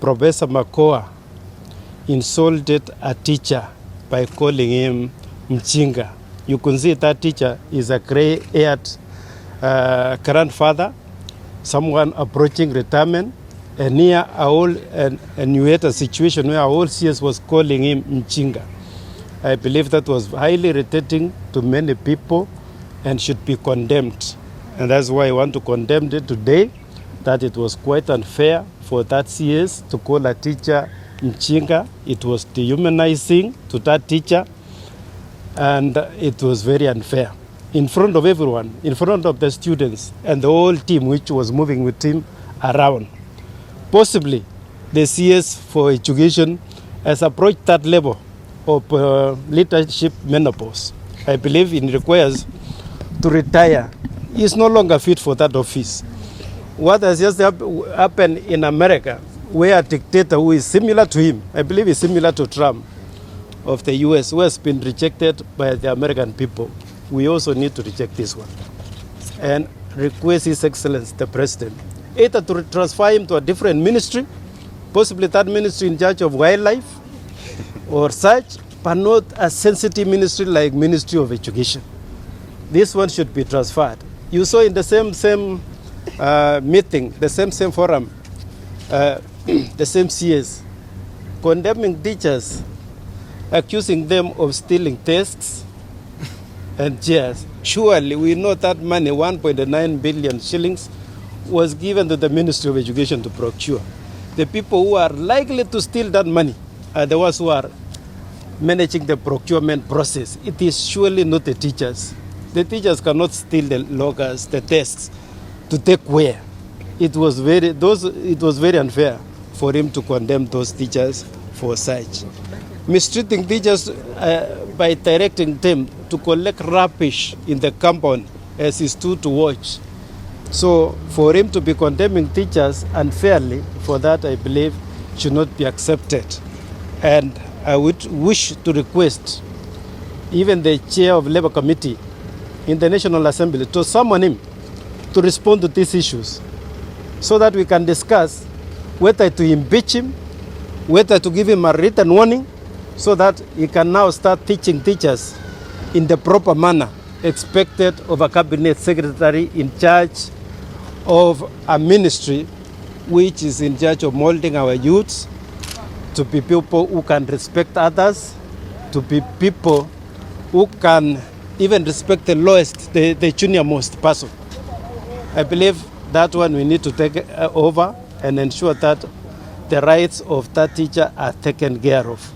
Professor Magoha insulted a teacher by calling him mchinga. You can see that teacher is a gray-haired grandfather, someone approaching retirement, and here and you had a situation where a whole CS was calling him mchinga. I believe that was highly irritating to many people and should be condemned. And that's why I want to condemn it today, that it was quite unfair for that CS to call a teacher mchinga. It was dehumanizing to that teacher, and it was very unfair. In front of everyone, in front of the students and the whole team which was moving with him around. Possibly, the CS for Education has approached that level of leadership menopause. I believe it requires to retire. He is no longer fit for that office. What has just happened in America, where a dictator who is similar to him, I believe is similar to Trump of the US, who has been rejected by the American people, we also need to reject this one and request His Excellency the President either to transfer him to a different ministry, possibly that ministry in charge of wildlife or such, but not a sensitive ministry like Ministry of Education. This one should be transferred. You saw in the same meeting, the same forum, the same CS condemning teachers, accusing them of stealing tests and chairs. Surely we know that money, 1.9 billion shillings, was given to the Ministry of Education to procure. The people who are likely to steal that money are the ones who are managing the procurement process. It is surely not the teachers. The teachers cannot steal the loggers, the tests, to take where. It was very unfair for him to condemn those teachers for such. Mistreating teachers by directing them to collect rubbish in the compound as he stood to watch. So for him to be condemning teachers unfairly, for that I believe should not be accepted. And I would wish to request even the chair of Labour Committee in the National Assembly to summon him to respond to these issues so that we can discuss whether to impeach him, whether to give him a written warning so that he can now start teaching teachers in the proper manner expected of a cabinet secretary in charge of a ministry which is in charge of molding our youths to be people who can respect others, to be people who can even respect the lowest, the junior most person. I believe that one we need to take over and ensure that the rights of that teacher are taken care of.